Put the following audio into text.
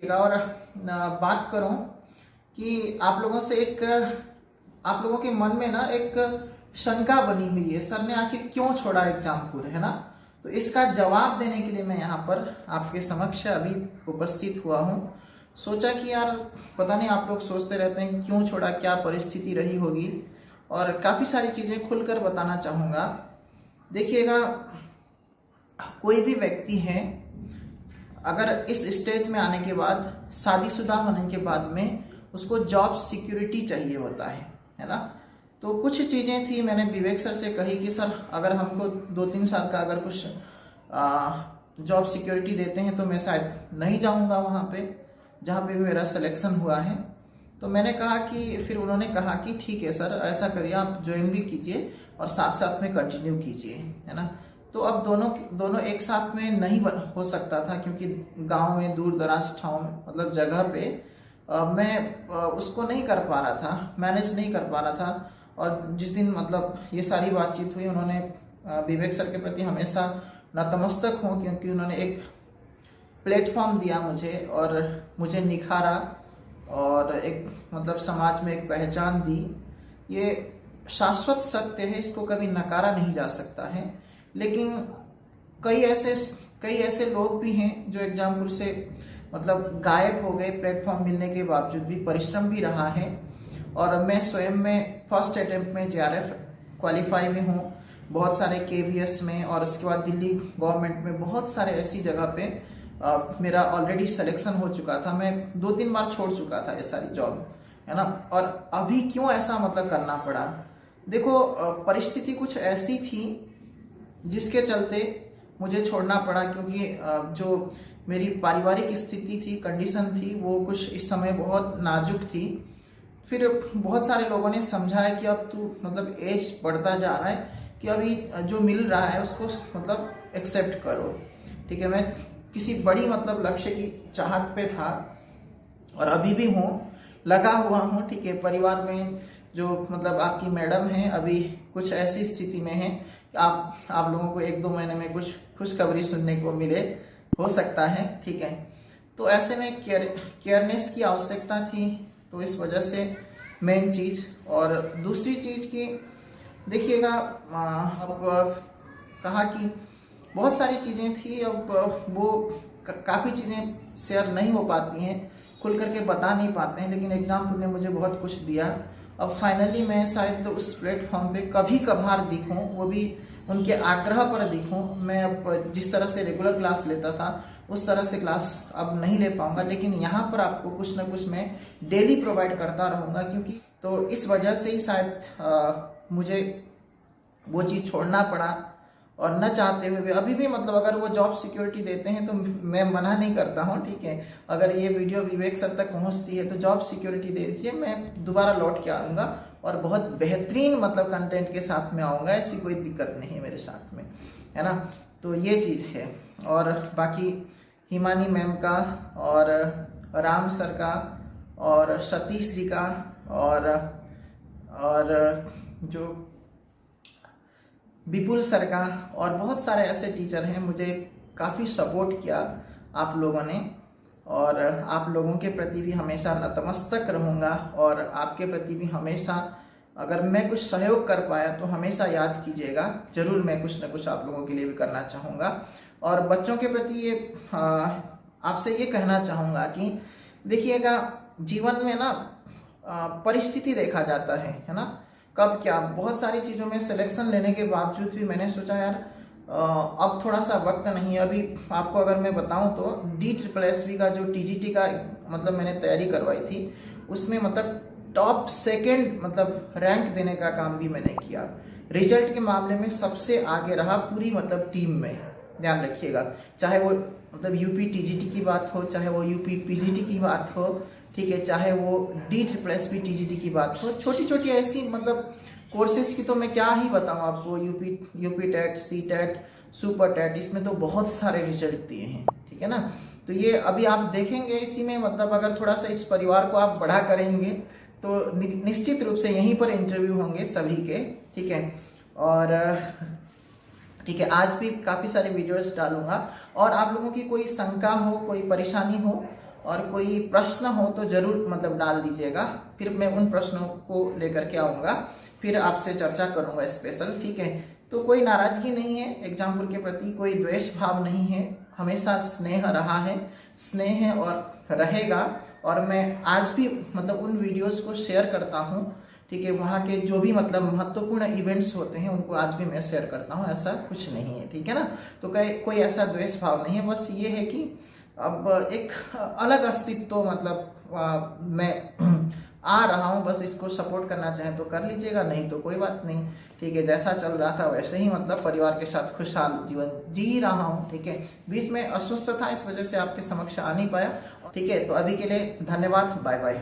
और बात करूं कि आप लोगों के मन में ना एक शंका बनी हुई है, सर ने आखिर क्यों छोड़ा एग्जामपुर, है ना। तो इसका जवाब देने के लिए मैं यहाँ पर आपके समक्ष अभी उपस्थित हुआ हूँ। सोचा कि यार पता नहीं, आप लोग सोचते रहते हैं क्यों छोड़ा, क्या परिस्थिति रही होगी, और काफ़ी सारी चीज़ें खुलकर बताना चाहूँगा। देखिएगा, कोई भी व्यक्ति है अगर इस स्टेज में आने के बाद, शादीशुदा होने के बाद में उसको जॉब सिक्योरिटी चाहिए होता है ना। तो कुछ चीज़ें थी, मैंने विवेक सर से कही कि सर अगर हमको 2-3 साल का अगर कुछ जॉब सिक्योरिटी देते हैं तो मैं शायद नहीं जाऊंगा वहाँ पे जहाँ पे भी मेरा सिलेक्शन हुआ है। तो मैंने कहा कि, फिर उन्होंने कहा कि ठीक है सर, ऐसा करिए, आप ज्वाइन भी कीजिए और साथ साथ में कंटिन्यू कीजिए, है ना। तो अब दोनों एक साथ में नहीं हो सकता था, क्योंकि गांव में, दूर दराज ठाव में, मतलब जगह पे मैं उसको नहीं कर पा रहा था, मैनेज नहीं कर पा रहा था। और जिस दिन मतलब ये सारी बातचीत हुई, उन्होंने विवेक सर के प्रति हमेशा नतमस्तक हूँ, क्योंकि उन्होंने एक प्लेटफॉर्म दिया मुझे और मुझे निखारा और एक मतलब समाज में एक पहचान दी। ये शाश्वत सत्य है, इसको कभी नकारा नहीं जा सकता है। लेकिन कई ऐसे लोग भी हैं जो एग्जामपुर से मतलब गायब हो गए, प्लेटफॉर्म मिलने के बावजूद भी। परिश्रम भी रहा है, और मैं स्वयं में फर्स्ट अटेम्प्ट में JRF क्वालिफाई में हूँ, बहुत सारे KVS में, और उसके बाद दिल्ली गवर्नमेंट में बहुत सारे ऐसी जगह पे मेरा ऑलरेडी सिलेक्शन हो चुका था। मैं 2-3 बार छोड़ चुका था ये सारी जॉब, है ना। और अभी क्यों ऐसा मतलब करना पड़ा, देखो परिस्थिति कुछ ऐसी थी जिसके चलते मुझे छोड़ना पड़ा, क्योंकि जो मेरी पारिवारिक स्थिति थी, कंडीशन थी, वो कुछ इस समय बहुत नाजुक थी। फिर बहुत सारे लोगों ने समझाया कि अब तू मतलब एज बढ़ता जा रहा है, कि अभी जो मिल रहा है उसको मतलब एक्सेप्ट करो, ठीक है। मैं किसी बड़ी मतलब लक्ष्य की चाहत पे था, और अभी भी हूँ, लगा हुआ हूँ, ठीक है। परिवार में जो मतलब आपकी मैडम हैं, अभी कुछ ऐसी स्थिति में है, आप लोगों को 1-2 महीने में कुछ खुशखबरी सुनने को मिले, हो सकता है, ठीक है। तो ऐसे में केयरनेस की आवश्यकता थी, तो इस वजह से मेन चीज़। और दूसरी चीज़ की देखिएगा, अब कहा कि बहुत सारी चीज़ें थी, अब वो काफ़ी चीज़ें शेयर नहीं हो पाती हैं, खुल करके बता नहीं पाते हैं, लेकिन एग्जामपुर ने मुझे बहुत कुछ दिया। अब फाइनली मैं शायद उस प्लेटफॉर्म पे कभी कभार दिखूं, वो भी उनके आग्रह पर दिखूं। मैं अब जिस तरह से रेगुलर क्लास लेता था उस तरह से क्लास अब नहीं ले पाऊंगा, लेकिन यहाँ पर आपको कुछ ना कुछ मैं डेली प्रोवाइड करता रहूँगा, क्योंकि तो इस वजह से ही शायद मुझे वो चीज़ छोड़ना पड़ा। और न चाहते हुए भी अभी भी मतलब अगर वो जॉब सिक्योरिटी देते हैं तो मैं मना नहीं करता हूँ, ठीक है। अगर ये वीडियो विवेक सर तक पहुँचती है तो जॉब सिक्योरिटी दे दीजिए, मैं दोबारा लौट के आऊँगा और बहुत बेहतरीन मतलब कंटेंट के साथ में आऊँगा, ऐसी कोई दिक्कत नहीं है मेरे साथ में, है ना। तो ये चीज़ है। और बाकी हिमानी मैम का और राम सर का और सतीश जी का और जो विपुल सर का और बहुत सारे ऐसे टीचर हैं, मुझे काफ़ी सपोर्ट किया आप लोगों ने, और आप लोगों के प्रति भी हमेशा नतमस्तक रहूँगा। और आपके प्रति भी हमेशा अगर मैं कुछ सहयोग कर पाया तो हमेशा याद कीजिएगा, ज़रूर मैं कुछ ना कुछ आप लोगों के लिए भी करना चाहूँगा। और बच्चों के प्रति ये आपसे ये कहना चाहूँगा कि देखिएगा, जीवन में ना परिस्थिति देखा जाता है ना, कब क्या। बहुत सारी चीज़ों में सिलेक्शन लेने के बावजूद भी मैंने सोचा यार अब थोड़ा सा वक्त नहीं है। अभी आपको अगर मैं बताऊं तो DSSB का जो TGT का मतलब मैंने तैयारी करवाई थी, उसमें मतलब टॉप सेकंड मतलब रैंक देने का काम भी मैंने किया। रिजल्ट के मामले में सबसे आगे रहा पूरी मतलब टीम में, ध्यान रखिएगा। चाहे वो मतलब UP TGT की बात हो, चाहे वो UP PGT की बात हो, ठीक है, चाहे वो DSSB TGT की बात हो, छोटी छोटी ऐसी मतलब कोर्सेज की तो मैं क्या ही बताऊं आपको। UP TET, CTET, super TET, इसमें तो बहुत सारे रिजल्ट दिए हैं, ठीक है ना। तो ये अभी आप देखेंगे, इसी में मतलब अगर थोड़ा सा इस परिवार को आप बड़ा करेंगे तो निश्चित रूप से यहीं पर इंटरव्यू होंगे सभी के, ठीक है। और ठीक है, आज भी काफ़ी सारे वीडियोस डालूंगा, और आप लोगों की कोई शंका हो, कोई परेशानी हो, और कोई प्रश्न हो तो जरूर मतलब डाल दीजिएगा, फिर मैं उन प्रश्नों को लेकर के आऊँगा, फिर आपसे चर्चा करूँगा स्पेशल, ठीक है। तो कोई नाराजगी नहीं है एग्जाम्पुल के प्रति, कोई द्वेष भाव नहीं है, हमेशा स्नेह रहा है, स्नेह है और रहेगा। और मैं आज भी मतलब उन वीडियोस को शेयर करता हूँ, ठीक है। वहाँ के जो भी मतलब महत्वपूर्ण इवेंट्स होते हैं उनको आज भी मैं शेयर करता हूँ, ऐसा कुछ नहीं है, ठीक है ना। तो कोई ऐसा द्वेष भाव नहीं है, बस ये है कि अब एक अलग अस्तित्व मतलब मैं आ रहा हूँ, बस इसको सपोर्ट करना चाहें तो कर लीजिएगा, नहीं तो कोई बात नहीं, ठीक है। जैसा चल रहा था वैसे ही मतलब परिवार के साथ खुशहाल जीवन जी रहा हूँ, ठीक है। बीच में अस्वस्थ था, इस वजह से आपके समक्ष आ नहीं पाया, ठीक है। तो अभी के लिए धन्यवाद, बाय बाय।